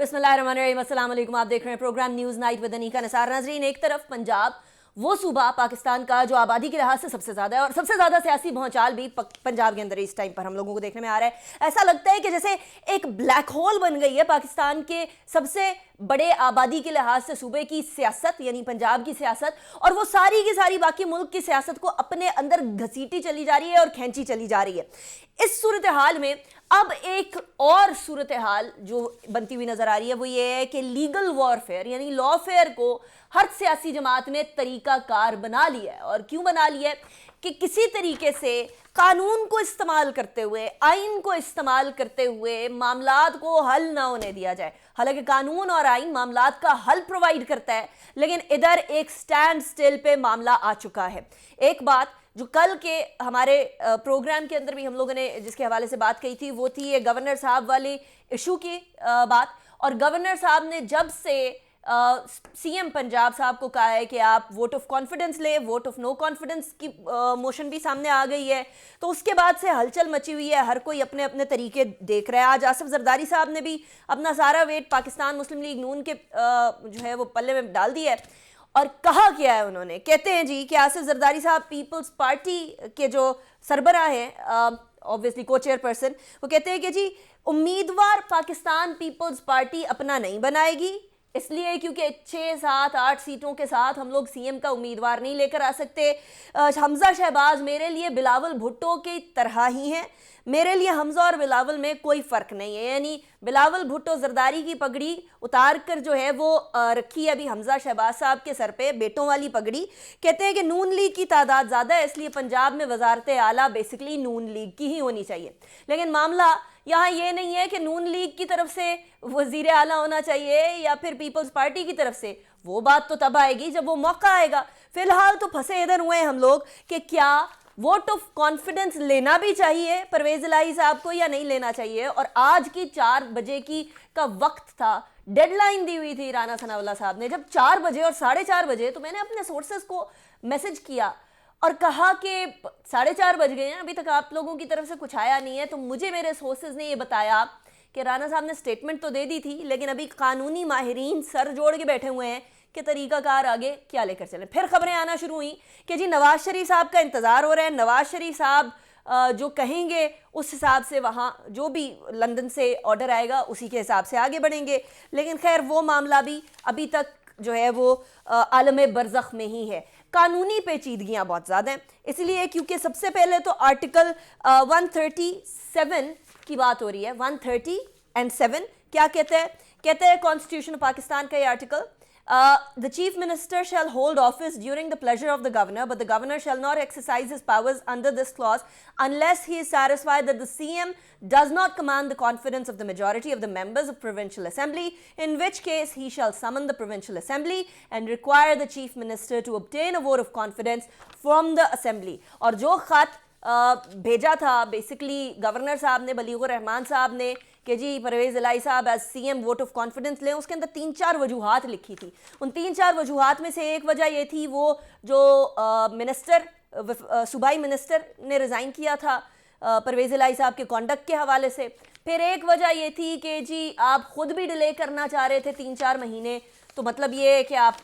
बिस्मिल्लाहिर्रहमानिर्रहीम, अस्सलाम वालेकुम। आप देख रहे हैं program news night with Anika Nisar. नाज़रीन, एक तरफ पंजाब वो सूबा पाकिस्तान का जो आबादी के लिहाज से सबसे ज़्यादा है और सबसे ज़्यादा सियासी भौचाल भी पंजाब के अंदर इस टाइम पर हम लोगों को देखने में आ रहा है। ऐसा लगता है कि जैसे एक ब्लैक होल बन गई है पाकिस्तान के सबसे बड़े आबादी के लिहाज से सूबे की सियासत, यानी पंजाब की सियासत, और वो सारी की सारी बाकी मुल्क की सियासत को अपने अंदर घसीटी चली जा रही है और खींची चली जा रही है। इस सूरत हाल में अब एक और सूरत हाल जो बनती हुई नजर आ रही है वो ये है कि लीगल वॉरफेयर यानी लॉफेयर को हर सियासी जमात ने तरीकाकार बना लिया है। और क्यों बना लिया है कि किसी तरीके से कानून को इस्तेमाल करते हुए, आइन को इस्तेमाल करते हुए मामलात को हल ना होने दिया जाए। हालांकि कानून और आइन मामलात का हल प्रोवाइड करता है, लेकिन इधर एक स्टैंड स्टिल पे मामला आ चुका है। एक बात जो कल के हमारे प्रोग्राम के अंदर भी हम लोगों ने जिसके हवाले से बात कही थी वो थी ये गवर्नर साहब वाली इशू की बात। और गवर्नर साहब ने जब से सीएम पंजाब साहब को कहा है कि आप वोट ऑफ कॉन्फिडेंस ले, वोट ऑफ नो कॉन्फिडेंस की मोशन भी सामने आ गई है, तो उसके बाद से हलचल मची हुई है। हर कोई अपने अपने तरीके देख रहा है। आज आसिफ जरदारी साहब ने भी अपना सारा वेट पाकिस्तान मुस्लिम लीग नून के जो है वो पल्ले में डाल दिया है। और कहा क्या है उन्होंने, कहते हैं जी कि आसिफ जरदारी साहब पीपल्स पार्टी के जो सरबराह हैं, ऑब्वियसली को चेयरपर्सन, वो कहते हैं कि जी उम्मीदवार पाकिस्तान पीपल्स पार्टी अपना नहीं बनाएगी, इसलिए क्योंकि 6, 7, 8 सीटों के साथ हम लोग सीएम का उम्मीदवार नहीं लेकर आ सकते। हमजा शहबाज मेरे लिए बिलावल भुट्टो की तरह ही हैं, मेरे लिए हमजा और बिलावल में कोई फ़र्क नहीं है। यानी बिलावल भुट्टो जरदारी की पगड़ी उतार कर जो है वो रखी है अभी हमजा शहबाज साहब के सर पे, बेटों वाली पगड़ी। कहते हैं कि नून लीग की तादाद ज़्यादा है, इसलिए पंजाब में वजारत आला बेसिकली नून लीग की ही होनी चाहिए। लेकिन मामला यहाँ ये नहीं है कि नून लीग की तरफ से वजीर आला होना चाहिए या फिर पीपल्स पार्टी की तरफ से। वो बात तो तब आएगी जब वो मौका आएगा। फिलहाल तो फंसे इधर हुए हैं हम लोग कि क्या वोट ऑफ कॉन्फिडेंस लेना भी चाहिए परवेज इलाही साहब को या नहीं लेना चाहिए। और आज की 4 बजे की का वक्त था, डेडलाइन दी हुई थी राना सनाउल्लाह साहब ने। जब 4 बजे और 4:30 बजे तो मैंने अपने सोर्सेस को मैसेज किया और कहा कि 4:30 बज गए हैं, अभी तक आप लोगों की तरफ से कुछ आया नहीं है। तो मुझे मेरे सोर्सेज ने ये बताया कि राना साहब ने स्टेटमेंट तो दे दी थी, लेकिन अभी कानूनी माहिरीन सर जोड़ के बैठे हुए हैं कि तरीकाकार आगे क्या लेकर चलें। फिर खबरें आना शुरू हुई कि जी नवाज शरीफ साहब का इंतज़ार हो रहा है, नवाज शरीफ साहब जो कहेंगे उस हिसाब से वहाँ जो भी लंदन से ऑर्डर आएगा उसी के हिसाब से आगे बढ़ेंगे। लेकिन खैर वो मामला भी अभी तक जो है वो आलम बरज़ख में ही है। कानूनी पेचीदगियाँ बहुत ज़्यादा हैं, इसलिए क्योंकि सबसे पहले तो आर्टिकल 137 की बात हो रही है। 137 क्या कहते हैं? कहते हैं कॉन्स्टिट्यूशन पाकिस्तान का ये article, the chief minister shall hold office during the pleasure of the governor, but the governor shall not exercise his powers under this clause unless he is satisfied that the CM does not command the confidence of the majority of the members of provincial assembly, in which case he shall summon the provincial assembly and require the chief minister to obtain a vote of confidence from the assembly। और जो खत भेजा था basically governor साहब ने, बलीगुर रहमान साहब ने, कि जी परवेज इलाही साहब as CM vote of confidence लें, उसके अंदर 3-4 वजूहात लिखी थी। उन 3-4 वजूहात में से एक वजह ये थी वो जो सूबाई मिनिस्टर ने रिज़ाइन किया था परवेज इलाही साहब के कॉन्डक्ट के हवाले से। फिर एक वजह ये थी कि जी आप खुद भी डिले करना चाह रहे थे 3-4 महीने, तो मतलब ये है कि आप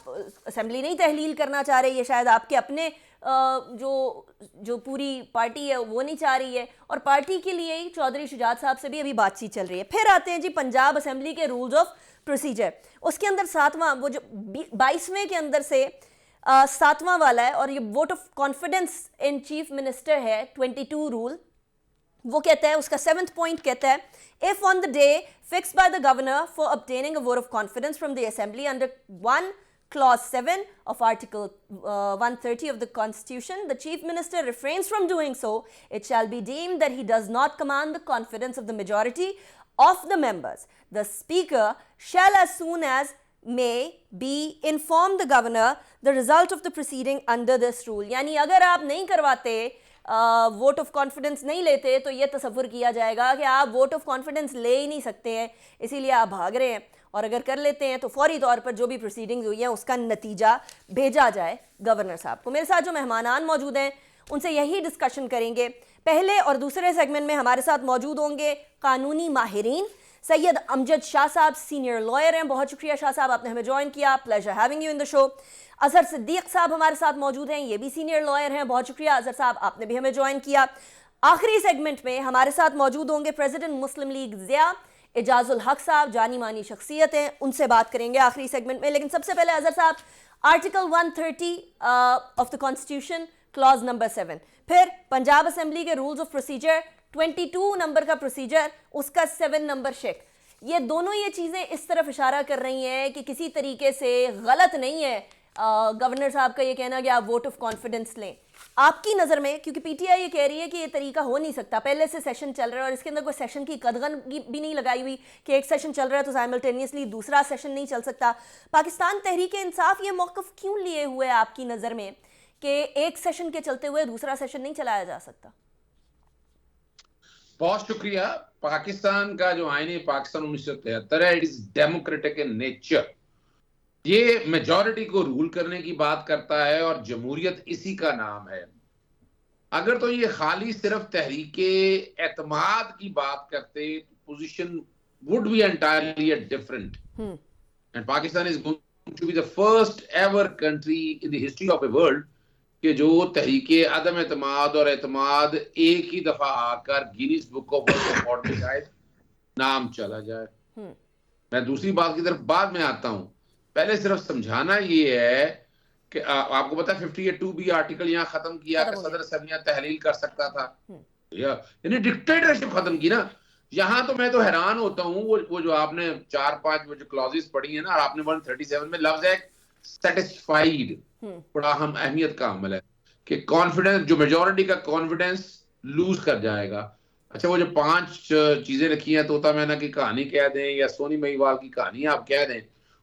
असेंबली नहीं तहलील करना चाह रहे, ये शायद आपके अपने जो पूरी पार्टी है वो नहीं चाह रही है। और पार्टी के लिए ही चौधरी शुजात साहब से भी अभी बातचीत चल रही है। फिर आते हैं जी पंजाब असेंबली के रूल्स ऑफ प्रोसीजर, उसके अंदर 7वां वो जो 22वें के अंदर से 7वां वाला है, और ये vote of confidence in chief minister है 22 रूल। वो कहता है, उसका 7th पॉइंट कहता है, if on the day fixed by the governor for obtaining a vote of confidence from the assembly under 1 Clause 7 of Article 130 of the Constitution, the Chief Minister refrains from doing so, it shall be deemed that he does not command the confidence of the majority of the members. The Speaker shall as soon as may be inform the Governor the result of the proceeding under this rule। यानी अगर आप नहीं करवाते, vote of confidence नहीं लेते, तो ये तसव्वुर किया जाएगा कि आप वोट ऑफ कॉन्फिडेंस ले ही नहीं सकते हैं, इसीलिए आप भाग रहे हैं। और अगर कर लेते हैं तो फौरी तौर पर जो भी प्रोसीडिंग्स हुई हैं उसका नतीजा भेजा जाए गवर्नर साहब को। मेरे साथ जो मेहमानान मौजूद हैं उनसे यही डिस्कशन करेंगे। पहले और दूसरे सेगमेंट में हमारे साथ मौजूद होंगे कानूनी माहिरीन, सैयद अमजद शाह साहब सीनियर लॉयर हैं, बहुत शुक्रिया शाह साहब आपने हमें ज्वाइन किया, pleasure having you in the show. Azhar Siddique साहब हमारे साथ मौजूद हैं, ये भी सीनियर लॉयर हैं, बहुत शुक्रिया अजहर साहब आपने भी हमें ज्वाइन किया। आखिरी सेगमेंट में हमारे साथ मौजूद होंगे प्रेसिडेंट मुस्लिम लीग ज़िया एजाजुल हक साहब, जानी मानी शख्सियत हैं, उनसे बात करेंगे आखिरी सेगमेंट में। लेकिन सबसे पहले अजहर साहब, article 130 of the constitution clause number 7, फिर पंजाब असेंबली के रूल्स ऑफ प्रोसीजर 22 नंबर का प्रोसीजर, उसका 7 नंबर शेक, ये दोनों ये चीज़ें इस तरफ इशारा कर रही हैं कि किसी तरीके से गलत नहीं है गवर्नर साहब का ये कहना कि आप वोट ऑफ कॉन्फिडेंस लें। आपकी नज़र में, क्योंकि पीटीआई ये कह रही है कि ये तरीका हो नहीं सकता, पहले से सेशन चल रहा है और इसके अंदर कोई सेशन की कदगन भी नहीं लगाई हुई कि एक सेशन चल रहा है तो साइमल्टेनियसली दूसरा सेशन नहीं चल सकता। पाकिस्तान तहरीक इंसाफ ये मौक़िफ़ क्यों लिए हुए है आपकी नज़र में कि एक सेशन के चलते हुए दूसरा सेशन नहीं चलाया जा सकता? बहुत शुक्रिया। पाकिस्तान का जो आईन पाकिस्तान 1973 है, it is democratic in nature. ये मेजॉरिटी को रूल करने की बात करता है और जमहूरियत इसी का नाम है। अगर तो ये खाली सिर्फ तहरीके एतमाद की बात करते तो position would be entirely different. And Pakistan is going to be the first ever country in the history of the world कि जो तहरीके अदम एतमाद और एतमाद एक ही दफा आकर Guinness book of world record में शायद नाम चला जाए। मैं दूसरी बात की तरफ बाद में आता हूं, पहले सिर्फ समझाना ये है कि आपको पता है 58(2)B आर्टिकल यहाँ खत्म किया कि सदर असम्बली तहलील कर सकता था, यानी डिक्टेटरशिप खत्म की ना। यहाँ तो मैं तो हैरान होता हूँ, वो जो आपने 4-5 वो जो क्लॉजेस पढ़ी है ना, और आपने 137 में लफ्ज है सेटिस्फाइड, बड़ा अहम अहमियत का अमल है कि कॉन्फिडेंस, जो मेजॉरिटी का कॉन्फिडेंस लूज कर जाएगा। अच्छा, वो जो 5 चीजें रखी हैं, तोता मैना की कहानी कह दें या सोनी महिवाल की कहानी आप कह दें,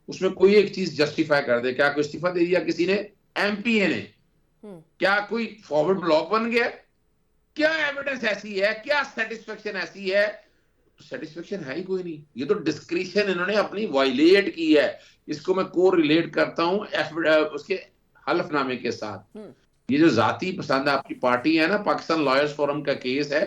उसमें कोई एक चीज जस्टिफाई कर दे। क्या कोई इस्तीफा दे दिया किसी ने, एमपीए ने? क्या कोई फॉरवर्ड ब्लॉक बन गया? क्या एविडेंस ऐसी है? क्या सेटिस्फेक्शन ऐसी है? सेटिस्फेक्शन है ही कोई नहीं। ये तो डिस्क्रिशन इन्होंने अपनी वायलेट की है। इसको मैं को रिलेट करता हूं उसके हलफनामे के साथ। ये जो जाती पसंद आपकी पार्टी है ना, पाकिस्तान लॉयर्स फोरम का केस है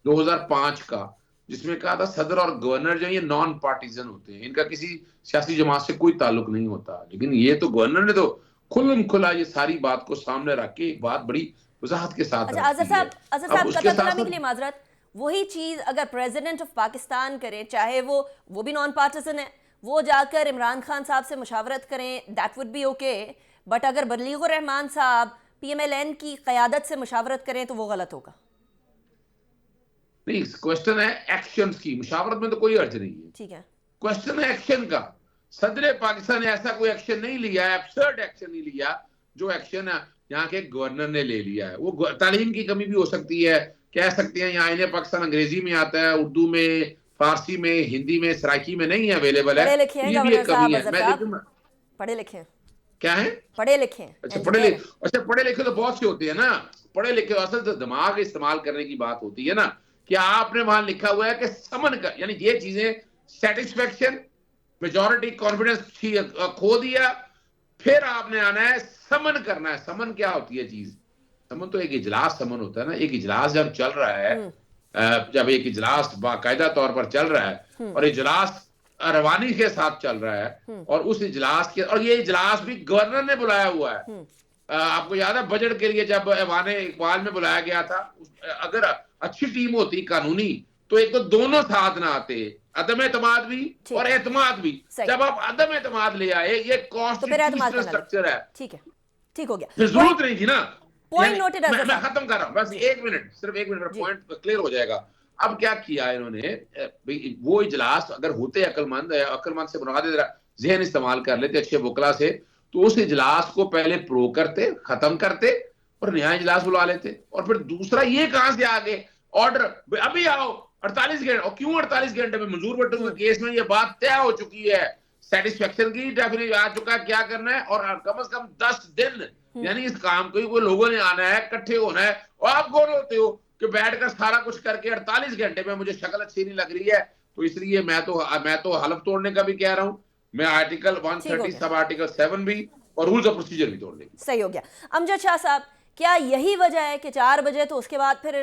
2005 का, जिसमें कहा था सदर और गवर्नर जो ये नॉन पार्टीजन होते हैं, इनका किसी सियासी जमात से कोई ताल्लुक नहीं होता। लेकिन ये तो गवर्नर ने तो खुल्लम खुला ये सारी बात को सामने रख के एक बात बड़ी वजाहत के साथ। अच्छा अजहर साहब, कतल कलामी के लिए माजरत, वही चीज अगर प्रेसिडेंट ऑफ पाकिस्तान करे, चाहे वो भी नॉन पार्टीजन है, वो जाकर इमरान खान साहब से मुशावरत करें, that would be okay. But अगर बलीगुर रहमान साहब पीएमएलएन की क़यादत से मुशावरत करें तो वो गलत होगा। नहीं, क्वेश्चन है एक्शंस की, मुशावरत में तो कोई अर्ज नहीं है। ठीक है, क्वेश्चन है एक्शन का। सदर पाकिस्तान ने ऐसा कोई एक्शन नहीं लिया है, एब्सर्ड एक्शन नहीं लिया जो एक्शन यहाँ के गवर्नर ने ले लिया है। वो तालीम की कमी भी हो सकती है, कह सकते हैं यहाँ आईने पाकिस्तान अंग्रेजी में आता है, उर्दू में, फारसी में, हिंदी में, सराइकी में नहीं है अवेलेबल है। ये भी एक कमी है। मैं पढ़े लिखे हैं। क्या है? पढ़े लिखे हैं। अच्छा, पढ़े लिखे तो बहुत से होते हैं ना। पढ़े लिखे असल तो दिमाग इस्तेमाल करने की बात होती है ना, कि आपने वहां लिखा हुआ है कि समन कर, यानी ये चीजें सेटिस्फेक्शन, मेजॉरिटी कॉन्फिडेंस खो दिया, फिर आपने आना है समन करना है। समन क्या होती है चीज? समन तो एक इजलास समन होता है ना। एक इजलास जब चल रहा है, जब एक इजलास बाकायदा तौर पर चल रहा है और इजलास रवानी के साथ चल रहा है, और उस इजलास के, और ये इजलास भी गवर्नर ने बुलाया हुआ है। आपको याद है बजट के लिए जब ऐवाने इकबाल में बुलाया गया था, अगर अच्छी टीम होती कानूनी तो एक तो दोनों साथ ना आते, अदम एतमाद भी और एतमाद भी। जब आप अदम एतमाद ले आए, ये कॉन्स्टिट्यूशनल स्ट्रक्चर है। ठीक है, ठीक हो गया, जरूरत नहीं थी ना। Point noted. मैं खत्म कर रहा हूं, बस 1 मिनट, सिर्फ 1 मिनट, पॉइंट क्लियर हो जाएगा। अब क्या किया इन्होंने, वो इजलास अगर होते अक्लमंद से बुनियादी जहन इस्तेमाल कर लेते, अच्छे वकला से, तो उस इजलास को पहले प्रो करते, खत्म करते और नया इजलास बुला लेते। और फिर दूसरा ये कहां से आगे ऑर्डर, अभी आओ 48 घंटे, और क्यों 48 घंटे में? मंजूर भट्टो के केस में ये बात तय हो चुकी है, सेटिस्फेक्शन की डेफिनेशन आ चुका है क्या करना है, और कम से कम 10 दिन यानी इस काम को कोई लोगों ने आना है, इकट्ठे होना है। और आप कौन होते हो कि बैठकर सारा कुछ करके 48 घंटे में? मुझे शक्ल अच्छी नहीं लग रही है, तो इसलिए मैं तो हलफ तोड़ने का भी कह रहा हूं। मैं आर्टिकल 130 सब आर्टिकल 7 भी और रूल्स ऑफ प्रोसीजर भी तोड़ देंगे। सही हो गया। अमजद शाह साहब, क्या यही वजह है कि 4 बजे तो उसके बाद फिर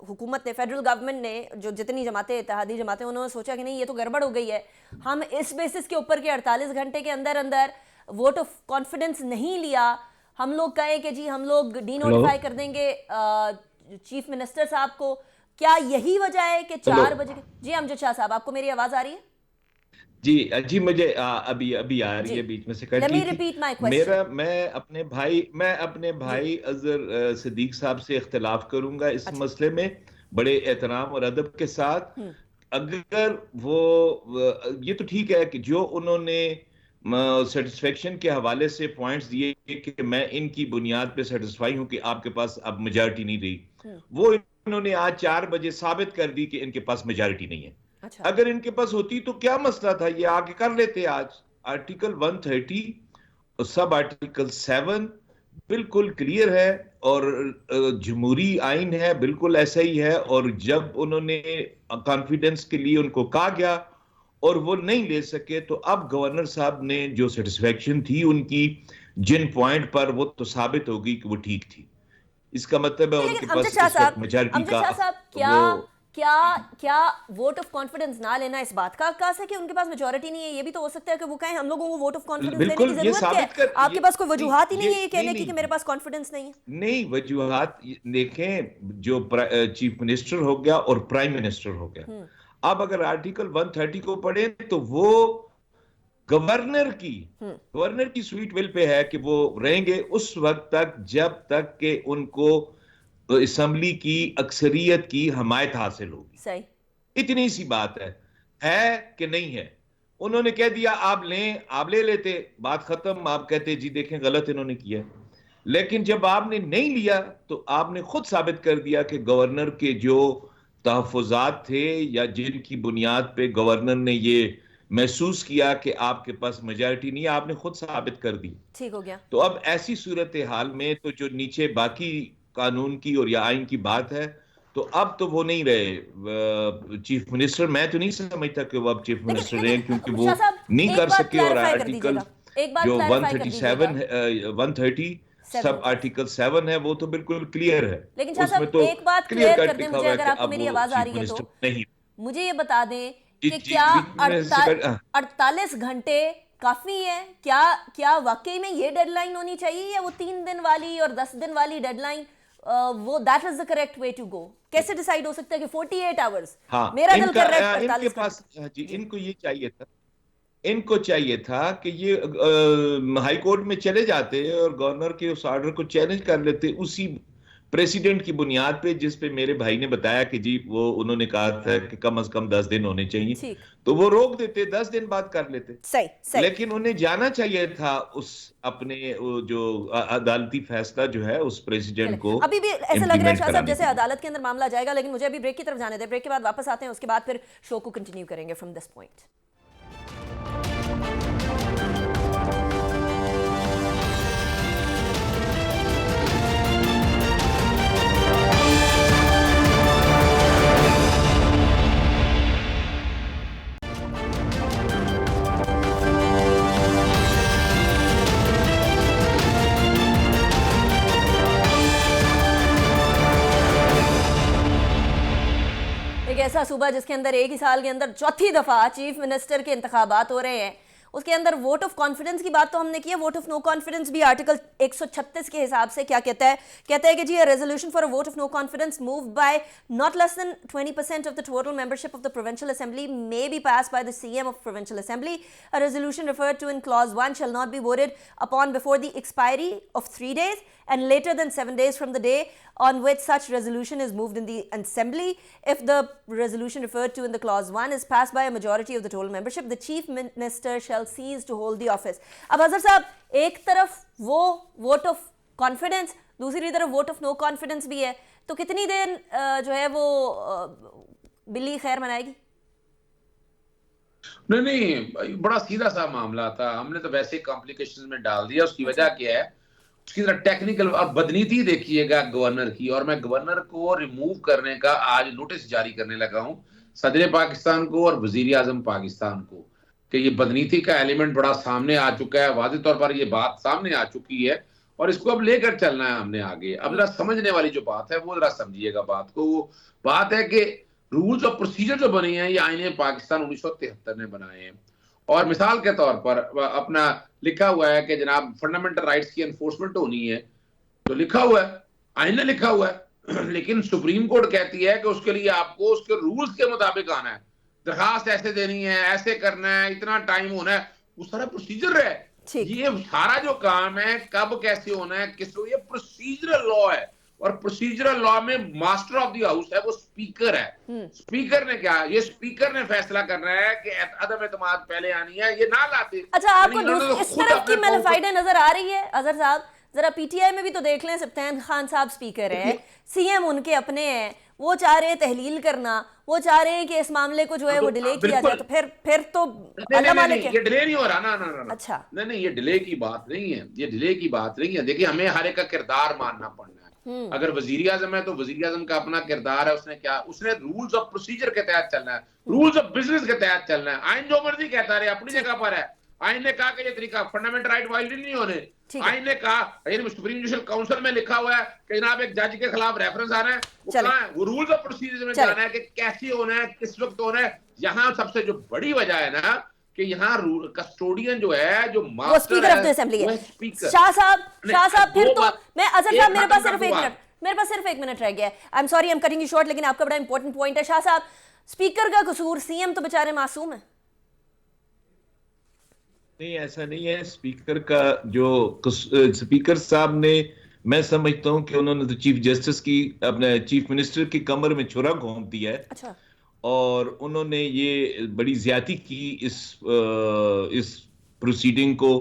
हुकूमत ने, फेडरल गवर्नमेंट ने, जो जितनी जमातें, इत्तेहादी जमातें, उन्होंने सोचा कि नहीं ये तो गड़बड़ हो गई है, हम इस बेसिस के ऊपर के 48 घंटे के अंदर अंदर वोट ऑफ कॉन्फिडेंस नहीं लिया, हम लोग कहे कि जी हम लोग डी नोटिफाई कर देंगे चीफ मिनिस्टर साहब को, क्या यही वजह है कि 4 बजे? जी अमजद शाह साहब, आपको मेरी आवाज आ रही है? जी जी, मुझे अभी अभी आ रही है, बीच में से कट गई थी। मैं अपने भाई अजहर सिद्दीक साहब से इख्तिलाफ करूंगा इस मसले में, बड़े एहतराम और अदब के साथ। अगर वो ये तो ठीक है कि जो उन्होंने सेटिस्फेक्शन के हवाले से पॉइंट्स दिए कि मैं इनकी बुनियाद पे सेटिस्फाई हूं कि आपके पास अब मेजॉरिटी नहीं रही, वो इन्होंने आज 4 बजे साबित कर दी कि इनके पास मेजॉरिटी नहीं है। अच्छा। अगर इनके पास होती तो क्या मसला था, ये आगे कर लेते। आज आर्टिकल 130 और सब आर्टिकल 7 बिल्कुल क्लियर है, और जमहूरी आइन है, बिल्कुल ऐसा ही है। और जब उन्होंने कॉन्फिडेंस के लिए उनको कहा गया और वो नहीं ले सके, तो अब गवर्नर साहब ने जो सेटिस्फेक्शन थी उनकी जिन पॉइंट पर, वो तो साबित होगी कि वो ठीक थी। इसका मतलब है उनके पास मेजॉरिटी का क्या वोट ऑफ कॉन्फिडेंस ना लेना इस बात का आकाश है कि उनके पास मेजॉरिटी नहीं है? ये भी तो हो सकता है कि वो कहें हम लोगों को वोट ऑफ कॉन्फिडेंस देने की जरूरत है, आपके पास कोई वजूहात ही नहीं है ये कहने की कि मेरे पास कॉन्फिडेंस नहीं है। नहीं, वजूहात देखें, जो चीफ मिनिस्टर हो गया और प्राइम मिनिस्टर हो गया, अब अगर आर्टिकल 130 को पढ़े तो वो गवर्नर की स्वीट विल पे है कि वो रहेंगे उस वक्त तक जब तक कि उनको असेंबली की अक्सरियत की हमायत हासिल होगी। सही, इतनी सी बात है कि नहीं है? उन्होंने कह दिया आप ले लेते, बात खत्म, आप कहते जी देखें गलत इन्होंने किया। लेकिन जब आपने नहीं लिया तो आपने खुद साबित कर दिया कि गवर्नर के जो तहफुजात थे या जिनकी बुनियाद पे गवर्नर ने ये महसूस किया कि आपके पास मेजॉरिटी नहीं है, आपने खुद साबित कर दी। ठीक हो गया। तो अब ऐसी सूरत हाल में तो जो नीचे बाकी कानून की और या आइन की बात है, तो अब तो वो नहीं रहे चीफ मिनिस्टर। मैं तो नहीं समझता कि वो अब चीफ मिनिस्टर रहे, क्योंकि वो नहीं कर सके। और आर्टिकल जो 130 सब आर्टिकल 7 है, वो तो बिल्कुल क्लियर है। लेकिन शाह साहब, एक बात क्लियर कर दें मुझे, अगर आपको मेरी आवाज आ रही है तो नहीं, मुझे ये बता दें कि क्या 48 घंटे काफी है? क्या वाकई में ये डेडलाइन होनी चाहिए, या वो 3 दिन वाली और 10 दिन वाली डेडलाइन, वो that is the correct way to go? कैसे डिसाइड हो सकता है कि 48 आवर्स? हाँ, मेरा दिल कर रहा है इनके पास जी, इनको चाहिए था कि ये हाई कोर्ट में चले जाते और गवर्नर के उस ऑर्डर को चैलेंज कर लेते उसी प्रेसिडेंट की बुनियाद पे, जिस पे मेरे भाई ने बताया कि जी वो उन्होंने कहा था कि कम से कम 10 दिन होने चाहिए, तो वो रोक देते, 10 दिन बाद कर लेते। सही। लेकिन उन्हें जाना चाहिए था उस अपने जो अदालती फैसला जो है उस प्रेसिडेंट को। अभी भी ऐसा लग रहा है शाह साहब जैसे अदालत के अंदर मामला जाएगा, लेकिन मुझे अभी ब्रेक की तरफ जाने दें, ब्रेक के बाद वापस आते हैं, उसके बाद फिर शो को कंटिन्यू करेंगे फ्रॉम दिस पॉइंट। ऐसा सूबा जिसके अंदर एक ही साल के अंदर चौथी दफा चीफ मिनिस्टर के इंतखाबात हो रहे हैं, उसके अंदर वोट ऑफ कॉन्फिडेंस की बात तो हमने की है। वोट ऑफ नो कॉन्फिडेंस भी आर्टिकल 136 के हिसाब से क्या कहता है कि जी resolution for a vote of no confidence moved by not less than 20% of the total membership of the provincial assembly may be passed by the CM of provincial assembly. A resolution referred to in clause 1 shall not be voted upon before the expiry of 3 days and later than 7 days from the day on which such resolution is moved in the assembly. If the resolution referred to in the clause 1 is passed by a majority of the total membership, the chief minister shall cease to hold the office. अब अजहर साहब, एक तरफ वो vote of confidence, दूसरी तरफ vote of no confidence भी है, तो कितनी देर जो है वो बिल्ली खैर मनाएगी? नहीं, बड़ा सीधा सा मामला था, हमने तो वैसे कॉम्प्लिकेशंस में डाल दिया। उसकी वजह क्या है, उसकी तरह टेक्निकल और बदनीति देखिएगा गवर्नर की। और मैं गवर्नर को रिमूव करने का आज नोटिस जारी करने लगा हूं सदर पाकिस्तान को और वजीर आजम पाकिस्तान को, कि ये बदनीति का एलिमेंट बड़ा सामने आ चुका है, वाज़ेह तौर पर ये बात सामने आ चुकी है। और इसको अब लेकर चलना है हमने आगे। अब जरा समझने वाली जो बात है वो जरा समझिएगा बात को। वो बात है कि रूल्स और प्रोसीजर जो बने हैं ये आईने पाकिस्तान 1973 ने बनाए हैं। और मिसाल के तौर पर अपना लिखा हुआ है कि जनाब फंडामेंटल राइट्स की एनफोर्समेंट होनी है, तो लिखा हुआ है, आईन ने लिखा हुआ है। लेकिन सुप्रीम कोर्ट कहती है कि उसके लिए आपको उसके रूल्स के मुताबिक आना है, दरखास्त ऐसे देनी है, ऐसे करना है, इतना टाइम होना है, वो सारा प्रोसीजर है। ये सारा जो काम है कब कैसे होना है, किस, ये प्रोसीजरल लॉ है। और प्रोसीजरल लॉ में मास्टर ऑफ द हाउस है वो स्पीकर है। स्पीकर ने क्या, ये स्पीकर ने फैसला करना है कि अदम एतमाद पहले आनी है, ये ना लाते। अच्छा, आपको इस तरफ की मैलिफाइड नजर आ रही है अजहर साहब? जरा पीटीआई में भी तो देख लें, सब्तान खान साहब स्पीकर है, सीएम उनके अपने हैं, वो चाह रहे हैं तहलील करना, वो चाह रहे हैं कि इस मामले को जो है वो डिले किया जाए, तो फिर तो ये डिले नहीं हो रहा ना। अच्छा, नहीं, ये डिले की बात नहीं है, ये डिले की बात नहीं है। देखिए, हमें हर एक का किरदार मानना पड़ना है। अगर वजीर आजम है तो वजीर आजम का अपना किरदार है, उसने रूल्स ऑफ प्रोसीजर के तहत चलना है, रूल्स ऑफ बिजनेस के तहत चलना है। आइन जो मर्जी कहता रहे, अपनी जगह पर है। आइन ने कहा कि ये तरीका फंडामेंटल राइट वायलेट नहीं होने। आइन ने कहा, सुप्रीम जुडिशल काउंसिल में लिखा हुआ है कि जनाब एक जज के खिलाफ रेफरेंस आना है, वो कहां है? वो रूल्स ऑफ प्रोसीजर में जाना है कि कैसे होना है, किस वक्त होना है। यहाँ सबसे जो बड़ी वजह है ना कि यहाँ कस्टोडियन जो है, जो वो स्पीकर ऑफ द असेंबली है। शाह साहब फिर तो मैं अजहर साहब, मेरे पास सिर्फ एक मिनट रह गया है। I am sorry, I am cutting you short, लेकिन आपका बड़ा इंपॉर्टेंट पॉइंट है। शाह साहब, स्पीकर का कसूर, सीएम तो बेचारे मासूम है। नहीं, ऐसा नहीं है। स्पीकर का जो स्पीकर साहब ने, मैं समझता हूं कि उन्होंने तो चीफ जस्टिस की, अपने चीफ मिनिस्टर की कमर में छुरा घोंप दिया है। अच्छा। और उन्होंने ये बड़ी ज्यादती की इस प्रोसीडिंग को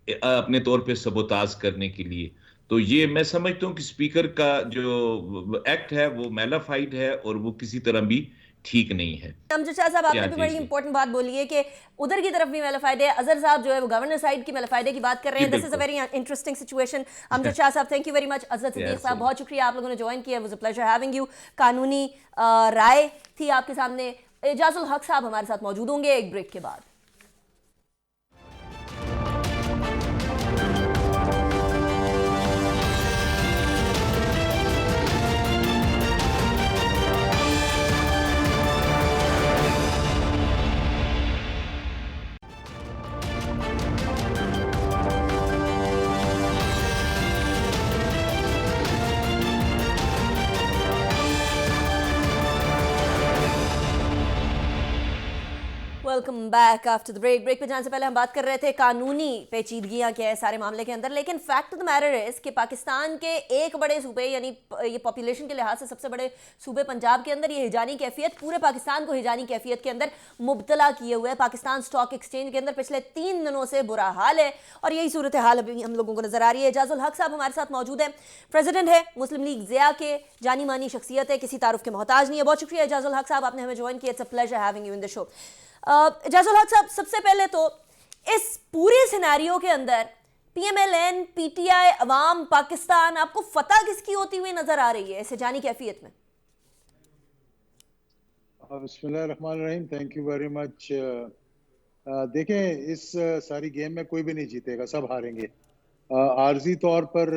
अपने तौर पे सबोताज करने के लिए। तो ये मैं समझता हूं कि स्पीकर का जो एक्ट है वो मैलाफाइड है और वो किसी तरह भी ठीक नहीं है। अमजद शाह साहब, आपने भी बड़ी इंपॉर्टेंट बात बोली है कि उधर की तरफ भी मैलाफाइड है। अजहर साहब जो है वो गवर्नर साइड की मैलाफाइड की बात कर रहे हैं। This is a very interesting situation. Amjad Shah साहब, thank you very much. Azhar Siddique साहब, बहुत शुक्रिया, आप लोगों ने ज्वाइन किया। Was a pleasure having you. कानूनी राय थी आपके सामने। एजाजुल हक साहब हमारे साथ मौजूद होंगे एक ब्रेक के बाद। Welcome back after the break. Break पे जाने से पहले हम बात कर रहे थे कानूनी पेचीदगियां क्या है सारे मामले के अंदर, लेकिन fact of the matter is कि पाकिस्तान के एक बड़े सूबे, यानी ये पॉपुलेशन के लिहाज से सबसे बड़े सूबे पंजाब के अंदर ये हिजानी कैफियत पूरे पाकिस्तान को हिजानी कैफियत के अंदर मुब्तला किए हुए है। पाकिस्तान स्टॉक एक्सचेंज के अंदर पिछले 3 दिनों से बुरा हाल है और यही सूरत हाल अभी हम लोगों को नजर आ रही है। एजाजुल हक साहब हमारे साथ मौजूद है, प्रेसिडेंट है मुस्लिम लीग ज़िया के, जानी मानी शख्सियत है, किसी तारुफ के मोहताज नहीं है। बहुत शुक्रिया एजाजुल हक साहब, आपने हमें ज्वाइन किया। It's a pleasure having you in the show. Ejazul Haq साहब, सबसे पहले तो इस पूरे सिनेरियो के अंदर पीएमएलएन, पीटीआई, अवाम, पाकिस्तान, आपको फतह किसकी होती हुई नजर आ रही है इस जानी कैफियत में? बिस्मिल्लाहिर्रहमानिर्रहीम, थैंक यू वेरी मच। देखें, इस सारी गेम में कोई भी नहीं जीतेगा, सब हारेंगे। आर्जी तौर पर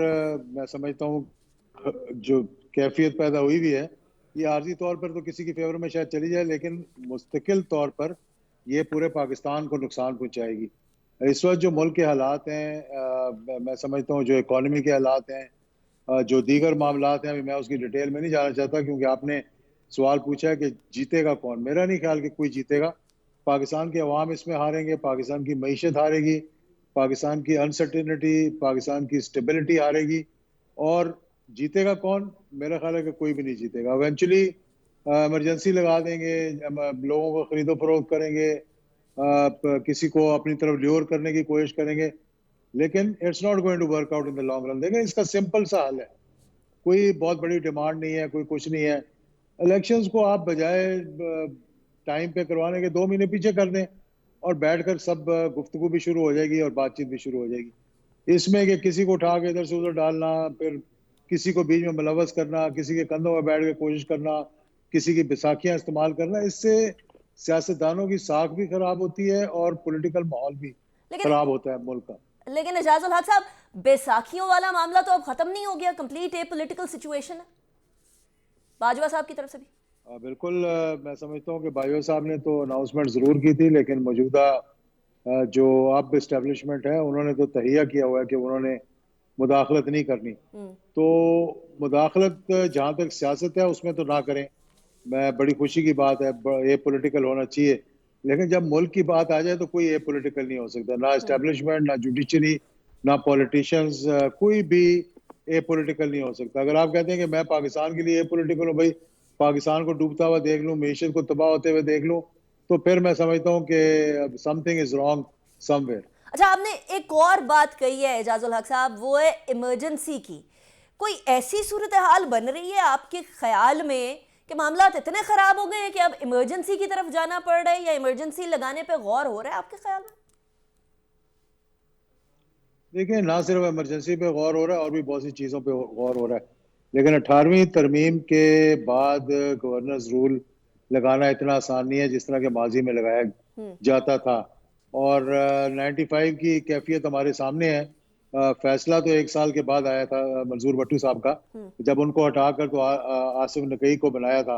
मैं समझता हूँ जो कैफियत पैदा हुई भी है, ये आर्जी तौर पर तो किसी की फेवर में शायद चली जाए, लेकिन मुस्तकिल तौर पर ये पूरे पाकिस्तान को नुकसान पहुंचाएगी। इस वक्त जो मुल्क के हालात हैं, मैं समझता हूँ जो इकॉनमी के हालात हैं, जो दीगर मामलात हैं, अभी मैं उसकी डिटेल में नहीं जाना चाहता क्योंकि आपने सवाल पूछा है कि जीतेगा कौन। मेरा नहीं ख्याल कि कोई जीतेगा। पाकिस्तान के अवाम इसमें हारेंगे, पाकिस्तान की मईशत हारेगी, पाकिस्तान की अनसर्टेनिटी, पाकिस्तान की स्टेबिलिटी हारेगी। और जीतेगा कौन? मेरा ख्याल है कि कोई भी नहीं जीतेगा। इवेंचुअली इमरजेंसी लगा देंगे, लोगों को खरीदो फरोख्त करेंगे, किसी को अपनी तरफ ल्योर करने की कोशिश करेंगे, लेकिन it's not going to work out in the long run. देखें, इसका सिंपल सा हल है, कोई बहुत बड़ी डिमांड नहीं है, कोई कुछ नहीं है। इलेक्शंस को आप बजाय टाइम पे करवाने के 2 महीने पीछे कर दें और बैठकर सब गुफ्तगू भी शुरू हो जाएगी और बातचीत भी शुरू हो जाएगी। इसमें कि किसी को उठा के इधर से उधर डालना, फिर किसी को बीच में मुलव्वस करना, किसी के कंधों में बैठ के कोशिश करना, किसी की बैसाखियां इस्तेमाल करना, इससे सियासतदानों की साख भी खराब होती है और पॉलिटिकल माहौल भी खराब होता है मुल्क का। लेकिन एजाजुल हक साहब, बैसाखियों वाला मामला तो अब खत्म नहीं हो गया, कंप्लीट ए पॉलिटिकल सिचुएशन है बाजवा साहब की तरफ से भी? बिल्कुल। मैं समझता हूँ कि बाजवा साहब ने तो अनाउंसमेंट जरूर की थी, लेकिन मौजूदा जो अब इस्टेब्लिशमेंट है उन्होंने तो तहिया किया हुआ है कि उन्होंने मुदाखलत नहीं करनी। तो मुदाखलत जहाँ तक सियासत है उसमें तो ना करें, मैं बड़ी खुशी की बात है, ये पॉलिटिकल होना चाहिए। लेकिन जब मुल्क की बात आ जाए तो कोई ये पॉलिटिकल नहीं हो सकता, ना इस्टेब्लिशमेंट, ना जुडिशरी, ना पॉलिटिशियंस, कोई भी ए पॉलिटिकल नहीं हो सकता। अगर आप कहते हैं कि मैं पाकिस्तान के लिए ए पॉलिटिकल हूँ, भाई पाकिस्तान को डूबता हुआ देख लूँ, मीशत को तबाह होते हुए देख लूँ, तो फिर मैं समझता हूँ कि समथिंग इज रॉन्ग समवेयर। अच्छा, आपने एक और बात कही है एजाजुल हक साहब, वो है इमरजेंसी की। कोई ऐसी सूरत हाल बन रही है आपके ख्याल में कि मामला इतने खराब हो गए हैं कि अब इमरजेंसी की तरफ जाना पड़ रहा है, या इमरजेंसी लगाने पे गौर हो रहा है आपके ख्याल में? देखिए, ना सिर्फ इमरजेंसी पे गौर हो रहा है और भी बहुत सी चीज़ों पे गौर हो रहा है, लेकिन 18वीं तरमीम के बाद गवर्नर्स रूल लगाना इतना आसान नहीं है जिस तरह के माजी में लगाया जाता था। और 95 की कैफियत हमारे सामने है। फैसला तो 1 साल के बाद आया था मंजूर भट्टू साहब का, जब उनको हटाकर तो आसिफ नकवी को बनाया था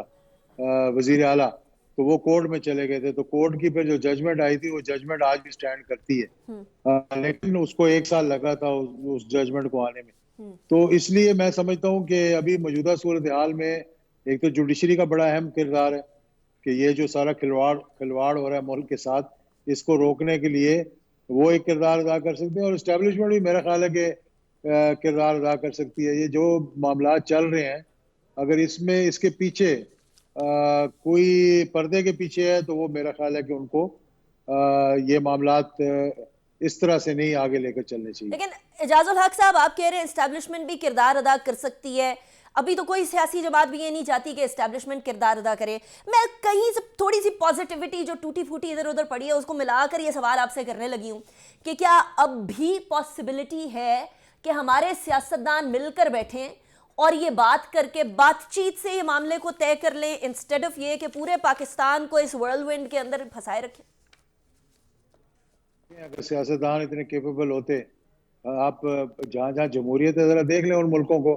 वजीर आला, तो वो कोर्ट में चले गए थे। तो कोर्ट की फिर जो जजमेंट आई थी वो जजमेंट आज भी स्टैंड करती है, लेकिन उसको 1 साल लगा था उस जजमेंट को आने में। तो इसलिए मैं समझता हूँ कि अभी मौजूदा सूरत हाल में एक तो जुडिशरी का बड़ा अहम किरदार है कि ये जो सारा खिलवाड़ हो रहा है मुल्क के साथ, इसको रोकने के लिए वो एक किरदार अदा कर सकते हैं, और इस्टेब्लिशमेंट भी मेरा ख्याल है कि किरदार अदा कर सकती है। ये जो मामला चल रहे हैं, अगर इसमें इसके पीछे कोई पर्दे के पीछे है तो वो मेरा ख्याल है कि उनको ये मामलात इस तरह से नहीं आगे लेकर चलने चाहिए। लेकिन एजाजुल हक साहब, आप कह रहे हैं इस्टेब्लिशमेंट भी किरदार अदा कर सकती है, अभी तो कोई सियासी जमात भी ये नहीं चाहती कि इस्टेब्लिशमेंट किरदार अदा करे। मैं कहीं से थोड़ी सी पॉजिटिविटी जो टूटी फूटी इधर उधर पड़ी है उसको मिलाकर ये सवाल आपसे करने लगी हूँ कि क्या अब भी पॉसिबिलिटी है कि हमारे सियासतदान मिलकर बैठें और ये बात करके बातचीत से ये मामले को तय कर लें, इंस्टेड ऑफ ये कि पूरे पाकिस्तान को इस वर्ल्डविंड के अंदर फंसाए रखें? अगर सियासतदान इतने केपेबल होते, आप जहाँ जहाँ जमहूरियत है जरा देख लें उन मुल्कों को,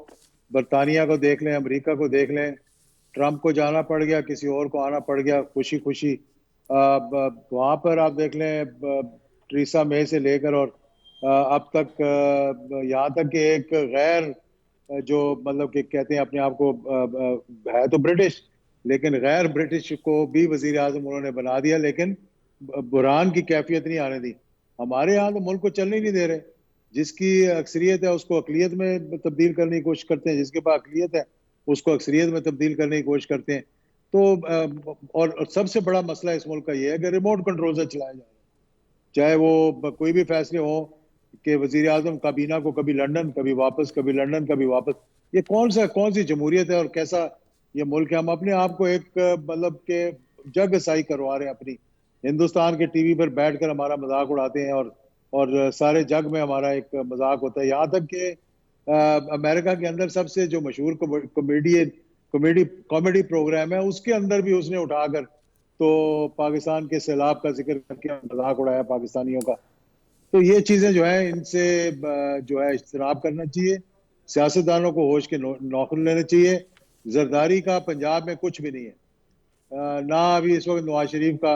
बरतानिया को देख लें, अमेरिका को देख लें। ट्रंप को जाना पड़ गया, किसी और को आना पड़ गया खुशी खुशी। वहाँ पर आप देख लें टेरेसा मे से लेकर और अब तक यहाँ तक कि एक गैर जो मतलब कि कहते हैं अपने आप को है तो ब्रिटिश, लेकिन गैर ब्रिटिश को भी वजीर आजम उन्होंने बना दिया, लेकिन बुरहान की कैफियत नहीं आने दी। हमारे यहाँ तो मुल्क को चलने नहीं दे रहे। जिसकी अक्सरियत है उसको अकलियत में तब्दील करने की कोशिश करते हैं, जिसके पास अकलियत है उसको अक्सरियत में तब्दील करने की कोशिश करते हैं। तो और सबसे बड़ा मसला इस मुल्क का ये है कि रिमोट कंट्रोल से चलाया जा रहा है। चाहे वो कोई भी फैसले हो कि वजीर आजम काबीना को कभी लंदन, कभी वापस, कभी लंदन, कभी वापस। ये कौन सी जमहूरियत है और कैसा ये मुल्क है? हम अपने आप को एक मतलब के जग साई करवा रहे हैं अपनी। हिंदुस्तान के टीवी पर बैठकर हमारा मजाक उड़ाते हैं और सारे जग में हमारा एक मजाक होता है। यहाँ तक कि अमेरिका के अंदर सबसे जो मशहूर कॉमेडी प्रोग्राम है उसके अंदर भी उसने उठाकर तो पाकिस्तान के सैलाब का जिक्र करके मजाक उड़ाया पाकिस्तानियों का। तो ये चीजें जो है इनसे जो है इज्तनाब करना चाहिए। सियासतदानों को होश के नौकर लेने चाहिए। जरदारी का पंजाब में कुछ भी नहीं है, ना अभी इस वक्त नवाज शरीफ का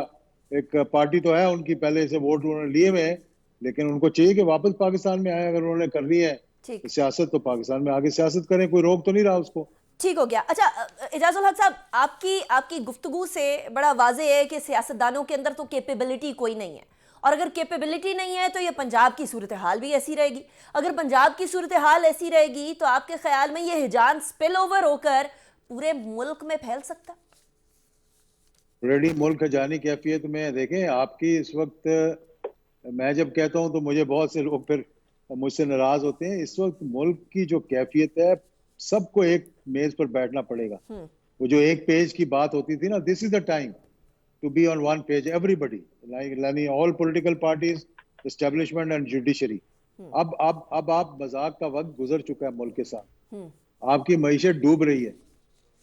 एक पार्टी तो है उनकी, पहले से वोट उन्होंने लिए हुए हैं, लेकिन उनको चाहिए कि वापस पाकिस्तान में आए। अगर उन्होंने करनी है तो सियासत तो पाकिस्तान में आगे सियासत करें, कोई रोक तो नहीं रहा उसको। ठीक हो गया। अच्छा एजाजुल हक साहब, आपकी गुफ्तगू से बड़ा वाज़ेह है कि सियासतदानों के अंदर तो कैपेबिलिटी कोई नहीं है, और अगर कैपेबिलिटी नहीं है तो ये पंजाब की सूरत हाल भी ऐसी रहेगी। अगर पंजाब की सूरत हाल ऐसी रहेगी तो आपके ख्याल में ये हिजान स्पिल ओवर होकर पूरे मुल्क में फैल सकता? ऑलरेडी मुल्क जानी कैफियत में देखें आपकी इस वक्त। मैं जब कहता हूं तो मुझे बहुत से लोग फिर मुझसे नाराज होते हैं। इस वक्त मुल्क की जो कैफियत है, सबको एक मेज पर बैठना पड़ेगा। वो जो एक पेज की बात होती थी ना, this is the time to be on one page everybody, like all political parties, establishment and judiciary. अब आप मजाक का वक्त गुजर चुका है मुल्क के साथ। आपकी मईशत डूब रही है।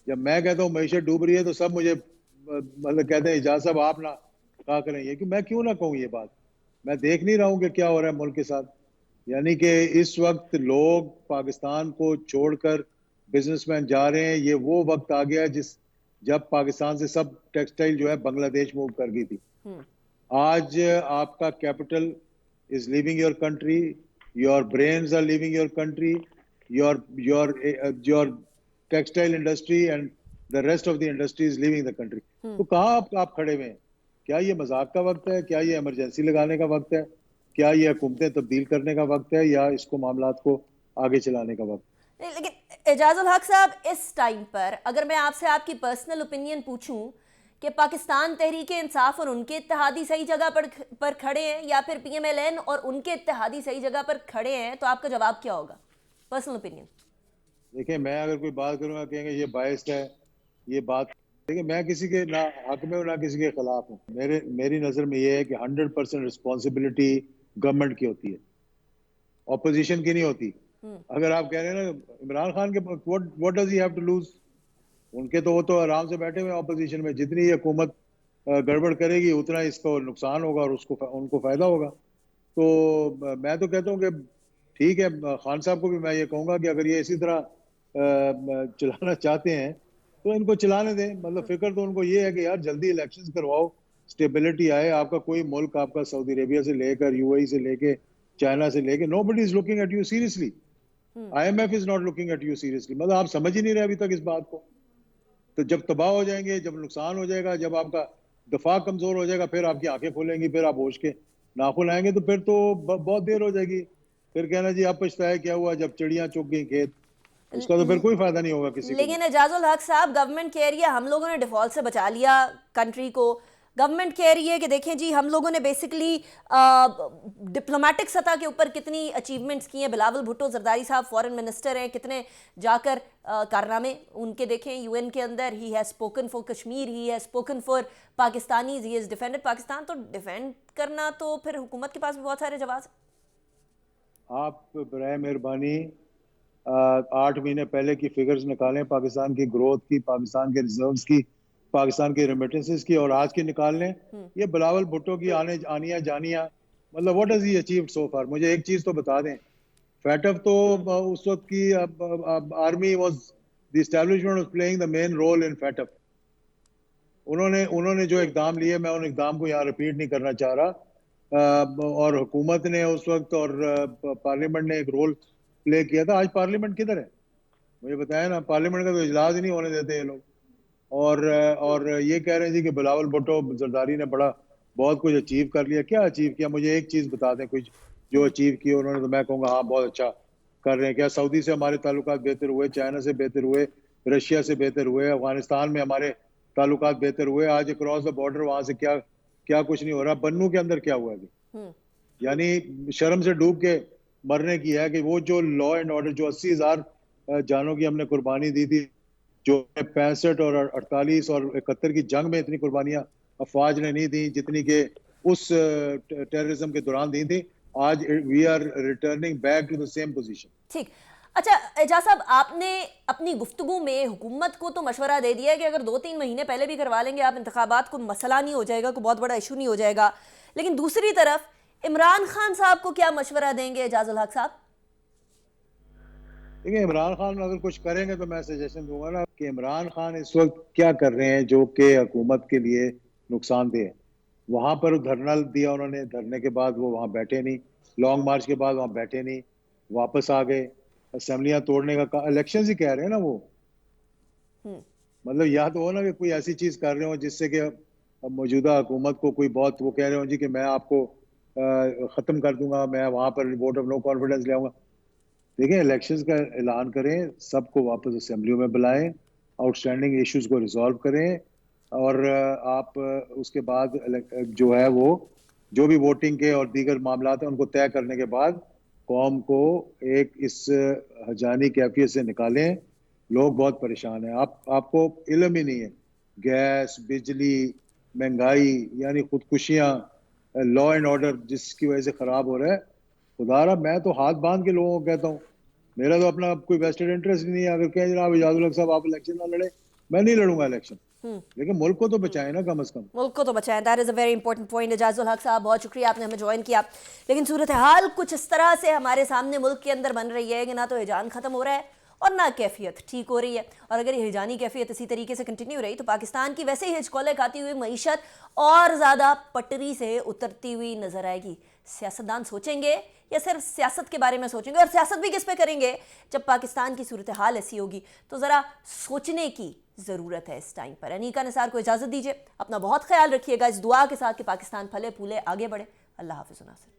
जब मैं कहता हूँ मईशत डूब रही है तो सब मुझे मतलब कहते हैं इजाज़ साहब आप ना कहा करें ये, कि मैं क्यों ना कहूँ ये बात। मैं देख नहीं रहा हूँ कि क्या हो रहा है मुल्क के साथ। यानी कि इस वक्त लोग पाकिस्तान को छोड़कर बिजनेसमैन जा रहे हैं। ये वो वक्त आ गया जब पाकिस्तान से सब टेक्सटाइल जो है बांग्लादेश मूव कर गई थी। आज आपका capital is living your country, your brains are living your country, your textile industry and the rest of the industry is living the country. तो कहाँ आप खड़े हुए हैं? क्या ये मजाक का वक्त है? क्या ये इमरजेंसी लगाने का वक्त है? क्या ये हुकूमतें तब्दील करने का वक्त है, या इसको मामलात को आगे चलाने का वक्त? लेकिन एजाजुल हक साहब, इस टाइम पर अगर मैं आपसे आपकी पर्सनल ओपिनियन पूछूं कि पाकिस्तान तहरीक इंसाफ और उनके इत्तेहादी सही जगह पर खड़े हैं या फिर PMLN और उनके इत्तेहादी सही जगह पर खड़े हैं, तो आपका जवाब क्या होगा? Personal opinion. देखिए, मैं अगर कोई बात करूंगा कहेंगे ये बायस्ड है, ये बात। देखिए, मैं किसी के ना हक में हूँ ना किसी के खिलाफ हूँ। मेरी नजर में ये है कि 100% रिस्पॉन्सिबिलिटी गवर्नमेंट की होती है, ऑपोजिशन की नहीं होती। अगर आप कह रहे हैं ना इमरान खान के what does he have to lose, उनके तो वो तो आराम से बैठे हुए ऑपोजिशन में। जितनी ये हुकूमत गड़बड़ करेगी उतना इसको नुकसान होगा और उनको फायदा होगा। तो मैं तो कहता हूँ कि ठीक है, खान साहब को भी मैं ये कहूंगा कि अगर ये इसी तरह चलाना चाहते हैं तो इनको चलाने दें। मतलब फिक्र तो उनको ये है कि यार जल्दी इलेक्शंस करवाओ, स्टेबिलिटी आए। आपका कोई मुल्क, आपका सऊदी अरेबिया से लेकर UAE से लेके चाइना से लेके, nobody is looking at you seriously. IMF is not looking at you seriously. मतलब आप समझ ही नहीं रहे अभी तक इस बात को। तो जब तबाह हो जाएंगे, जब नुकसान हो जाएगा, जब आपका दफा कमजोर हो जाएगा, फिर आपकी आंखें खुलेंगी, फिर आप होश के नाखून आएंगे, तो फिर तो बहुत देर हो जाएगी। फिर कहना जी आप पछताए क्या हुआ जब चिड़ियां चुग गई खेत, उसका तो फिर कोई फायदा नहीं होगा किसी को। लेकिन एजाजुल हक साहब, गवर्नमेंट कह रही है हम लोगों ने डिफॉल्ट से बचा लिया कंट्री को। गवर्नमेंट कह रही है कि देखें जी हम लोगों ने बेसिकली डिप्लोमेटिक सतह के ऊपर कितनी अचीवमेंट्स की हैं। बिलावल भुट्टो जरदारी साहब फॉरेन मिनिस्टर हैं, कितने जाकर कारनामे उनके देखें UN के अंदर। He has spoken for Kashmir, he has spoken for Pakistanis, he has defended Pakistan. तो डिफेंड करना तो फिर हुकूमत के पास भी बहुत सारे जवाब। आप बराए मेहरबानी 8 महीने पहले की फिगर्स निकालें, पाकिस्तान की ग्रोथ की, पाकिस्तान के रिजर्व्स की, पाकिस्तान के रेमिटेंसेस की, और आज की निकाल लें। ये बिलावल भुट्टो की आनिया जानिया, मतलब what has he achieved so far? मुझे एक चीज तो बता दें, FATF तो उस वक्त की army was the establishment was playing the main role in FATF। उन्होंने जो इकदाम लिए, मैं उन इकदाम को यहाँ रिपीट नहीं करना चाह रहा, और हुकूमत ने उस वक्त और पार्लियामेंट ने एक रोल प्ले किया था। आज पार्लियामेंट किधर है? मुझे बताया ना, पार्लियामेंट का तो इजलास ही नहीं होने देते ये लोग। और ये कह रहे हैं जी कि बिलावल भुट्टो जरदारी ने बहुत कुछ अचीव कर लिया। क्या अचीव किया? मुझे एक चीज बता दें कुछ जो अचीव किया उन्होंने, तो मैं कहूँगा हाँ बहुत अच्छा कर रहे हैं। क्या सऊदी से हमारे ताल्लुकात बेहतर हुए, चाइना से बेहतर हुए, रशिया से बेहतर हुए, अफगानिस्तान में हमारे ताल्लुकात बेहतर हुए? आज अक्रॉस द बॉर्डर वहां से क्या कुछ नहीं हो रहा। बन्नू के अंदर क्या हुआ अभी? यानी शर्म से डूब के मरने की है कि वो जो लॉ एंड ऑर्डर, जो 80,000 जानों की हमने कुर्बानी दी थी, जो 65 और 48 और 71 की जंग में इतनी कुर्बानियां अफवाज ने नहीं दी जितनी के उस टेररिज्म के दौरान दी थी। आज we are returning back to the same position. ठीक। अच्छा एजाज साहब, आपने अपनी गुफ्तगू में हुकूमत को तो मशवरा दे दिया है कि अगर 2-3 महीने पहले भी करवा लेंगे आप इंतखाबात, को मसला नहीं हो जाएगा, कोई बहुत बड़ा इशू नहीं हो जाएगा। लेकिन दूसरी तरफ इमरान खान साहब को क्या मशवरा देंगे एजाजुल हक साहब? देखिए, इमरान खान अगर कुछ करेंगे तो मैं सजेशन दूंगा ना कि इमरान खान इस वक्त क्या कर रहे हैं जो कि हुकूमत के लिए नुकसानदेह है। वहां पर धरना दिया उन्होंने, धरने के बाद वो वहां बैठे नहीं, लॉन्ग मार्च के बाद वहां बैठे नहीं, वापस आ गए, असेंबलियां तोड़ने का इलेक्शन ही कह रहे हैं ना वो। मतलब या तो हो ना कि कोई ऐसी चीज कर रहे हो जिससे कि मौजूदा हुकूमत को कोई बहुत, वो कह रहे हो जी कि मैं आपको खत्म कर दूंगा, मैं वहां पर वोट ऑफ नो कॉन्फिडेंस ले आऊंगा। देखिए, इलेक्शंस का ऐलान करें, सबको वापस असेंबलियों में बुलाएं, आउटस्टैंडिंग इश्यूज को रिजॉल्व करें, और आप उसके बाद जो है वो जो भी वोटिंग के और दीगर मामलात हैं उनको तय करने के बाद कौम को एक इस हजानी कैफियत से निकालें। लोग बहुत परेशान हैं। आपको इल्म ही नहीं है, गैस, बिजली, महंगाई, यानी खुदकुशियां, लॉ एंड ऑर्डर जिसकी वजह से खराब हो रहा है। खुदारा मैं तो हाथ बांध के लोगों को कहता हूँ, मेरा तो अपना कोई वेस्टेड इंटरेस्ट नहीं है। अगर कहें जनाब इजाजुल हक साहब आप इलेक्शन ना लड़े, मैं नहीं लड़ूंगा इलेक्शन। लेकिन मुल्क को तो बचाए ना, कम से कम मुल्क को तो बचाएं। That is a very important point. Ejazul Haq साहब, बहुत शुक्रिया, आपने हमें ज्वाइन किया। लेकिन सूरत हाल कुछ इस तरह से हमारे सामने मुल्क के अंदर बन रही है कि ना तो हिजान ख़त्म हो रहा है और ना कैफियत ठीक हो रही है। और अगर ये हिजानी कैफियत इसी तरीके से कंटिन्यू रही तो पाकिस्तान की वैसे ही हिचकोले खाती हुई मईशत और ज़्यादा पटरी से उतरती हुई नजर आएगी। सियासतदान सोचेंगे या सिर्फ सियासत के बारे में सोचेंगे, और सियासत भी किस पे करेंगे जब पाकिस्तान की सूरत हाल ऐसी होगी? तो ज़रा सोचने की ज़रूरत है इस टाइम पर। अनीका निसार को इजाज़त दीजिए, अपना बहुत ख्याल रखिएगा इस दुआ के साथ कि पाकिस्तान फले फूले आगे बढ़े। अल्लाह हाफ़िज़ नासिर।